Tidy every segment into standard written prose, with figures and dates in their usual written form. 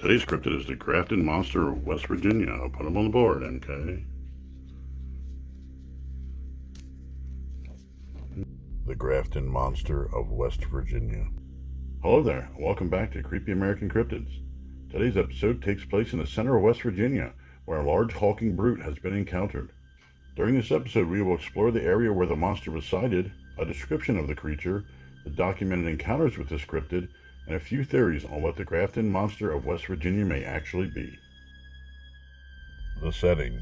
Today's cryptid is the Grafton monster of West Virginia. I'll put him on the board, MK. The Grafton monster of West Virginia. Hello there, and welcome back to Creepy American Cryptids. Today's episode takes place in the center of West Virginia, where a large hulking brute has been encountered. During this episode, we will explore the area where the monster was sighted, a description of the creature, the documented encounters with this cryptid, and a few theories on what the Grafton monster of West Virginia may actually be. The setting.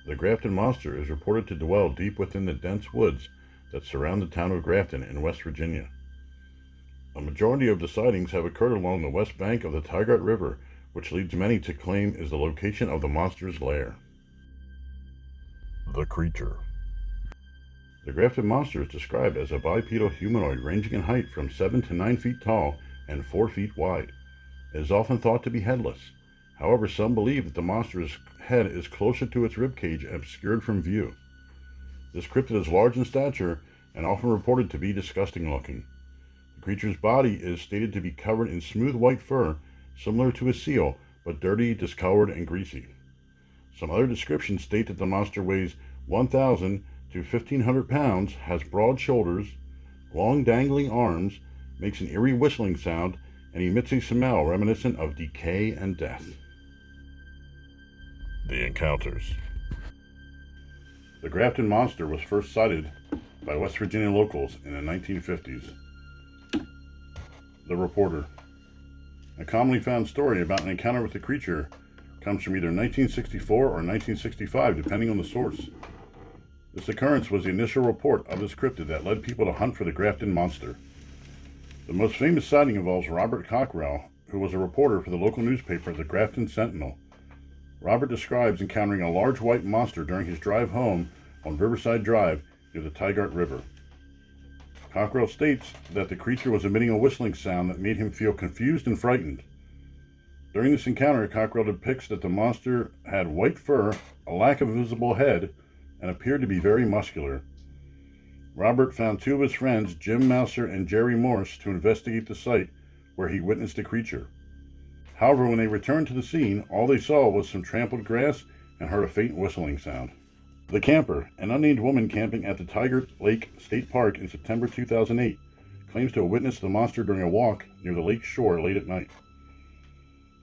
The Grafton monster is reported to dwell deep within the dense woods that surround the town of Grafton in West Virginia. A majority of the sightings have occurred along the west bank of the Tygart River, which leads many to claim is the location of the monster's lair. The creature. The Grafton monster is described as a bipedal humanoid ranging in height from 7 to 9 feet tall and 4 feet wide. It is often thought to be headless. However, some believe that the monster's head is closer to its ribcage and obscured from view. This cryptid is large in stature and often reported to be disgusting looking. The creature's body is stated to be covered in smooth white fur, similar to a seal, but dirty, discolored, and greasy. Some other descriptions state that the monster weighs 1,000 to 1,500 pounds, has broad shoulders, long dangling arms, makes an eerie whistling sound, and emits a smell reminiscent of decay and death. The encounters. The Grafton monster was first sighted by West Virginia locals in the 1950s. The reporter. A commonly found story about an encounter with the creature comes from either 1964 or 1965, depending on the source. This occurrence was the initial report of this cryptid that led people to hunt for the Grafton monster. The most famous sighting involves Robert Cockrell, who was a reporter for the local newspaper, the Grafton Sentinel. Robert describes encountering a large white monster during his drive home on Riverside Drive near the Tygart River. Cockrell states that the creature was emitting a whistling sound that made him feel confused and frightened. During this encounter, Cockrell depicts that the monster had white fur, a lack of a visible head, and appeared to be very muscular. Robert found two of his friends, Jim Mouser and Jerry Morse, to investigate the site where he witnessed the creature. However, when they returned to the scene, all they saw was some trampled grass and heard a faint whistling sound. The camper, an unnamed woman camping at the Tygart Lake State Park in September 2008, claims to have witnessed the monster during a walk near the lake shore late at night.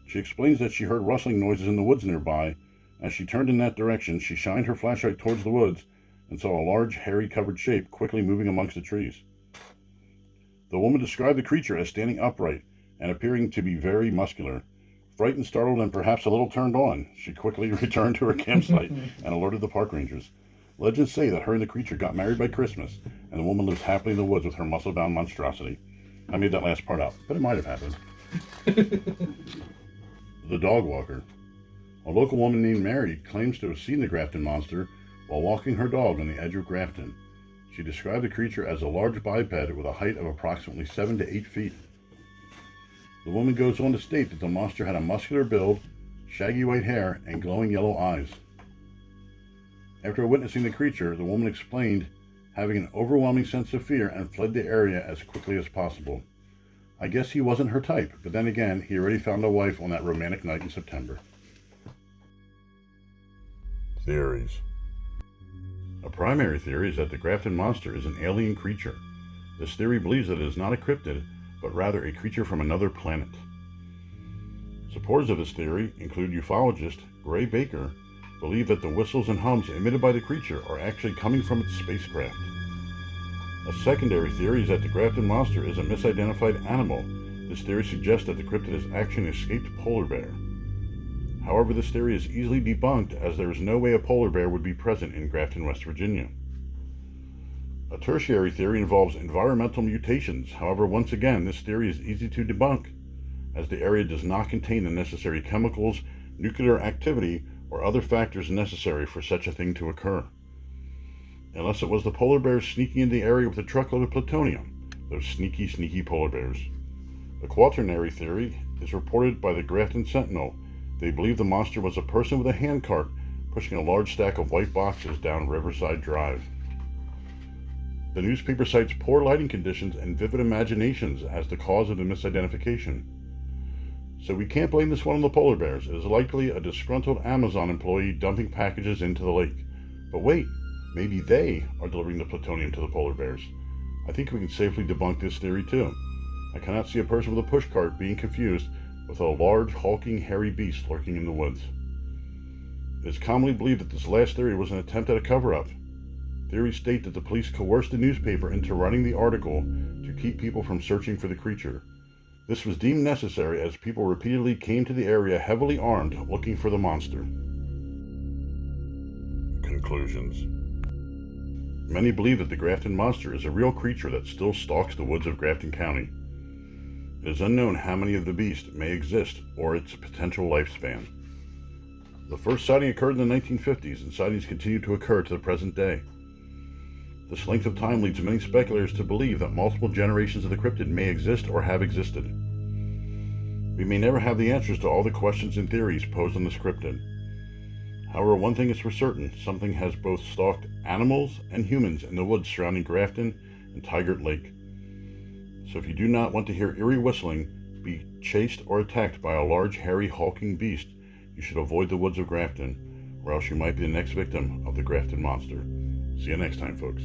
She explains that she heard rustling noises in the woods nearby. As she turned in that direction, she shined her flashlight towards the woods and saw a large, hairy-covered shape quickly moving amongst the trees. The woman described the creature as standing upright and appearing to be very muscular. Frightened, startled, and perhaps a little turned on, she quickly returned to her campsite and alerted the park rangers. Legends say that her and the creature got married by Christmas, and the woman lives happily in the woods with her muscle-bound monstrosity. I made that last part up, but it might have happened. The dog walker. A local woman named Mary claims to have seen the Grafton monster while walking her dog on the edge of Grafton. She described the creature as a large biped with a height of approximately 7 to 8 feet. The woman goes on to state that the monster had a muscular build, shaggy white hair, and glowing yellow eyes. After witnessing the creature, the woman explained having an overwhelming sense of fear and fled the area as quickly as possible. I guess he wasn't her type, but then again, he already found a wife on that romantic night in September. Theories. A primary theory is that the Grafton monster is an alien creature. This theory believes that it is not a cryptid, but rather a creature from another planet. Supporters of this theory include ufologist Gray Baker, believe that the whistles and hums emitted by the creature are actually coming from its spacecraft. A secondary theory is that the Grafton monster is a misidentified animal. This theory suggests that the cryptid is actually an escaped polar bear. However, this theory is easily debunked as there is no way a polar bear would be present in Grafton, West Virginia. A tertiary theory involves environmental mutations. However, once again, this theory is easy to debunk, as the area does not contain the necessary chemicals, nuclear activity, or other factors necessary for such a thing to occur. Unless it was the polar bears sneaking into the area with a truckload of plutonium, those sneaky polar bears. The quaternary theory is reported by the Grafton Sentinel. They believe the monster was a person with a handcart pushing a large stack of white boxes down Riverside Drive. The newspaper cites poor lighting conditions and vivid imaginations as the cause of the misidentification. So we can't blame this one on the polar bears. It is likely a disgruntled Amazon employee dumping packages into the lake. But wait, maybe they are delivering the plutonium to the polar bears. I think we can safely debunk this theory too. I cannot see a person with a pushcart being confused with a large, hulking, hairy beast lurking in the woods. It is commonly believed that this last theory was an attempt at a cover-up. Theories state that the police coerced the newspaper into running the article to keep people from searching for the creature. This was deemed necessary as people repeatedly came to the area heavily armed looking for the monster. Conclusions. Many believe that the Grafton monster is a real creature that still stalks the woods of Grafton County. It is unknown how many of the beast may exist or its potential lifespan. The first sighting occurred in the 1950s, and sightings continue to occur to the present day. This length of time leads many speculators to believe that multiple generations of the cryptid may exist or have existed. We may never have the answers to all the questions and theories posed on this cryptid. However, one thing is for certain, something has both stalked animals and humans in the woods surrounding Grafton and Tigert Lake. So if you do not want to hear eerie whistling, be chased or attacked by a large, hairy, hulking beast, you should avoid the woods of Grafton, or else you might be the next victim of the Grafton monster. See you next time, folks.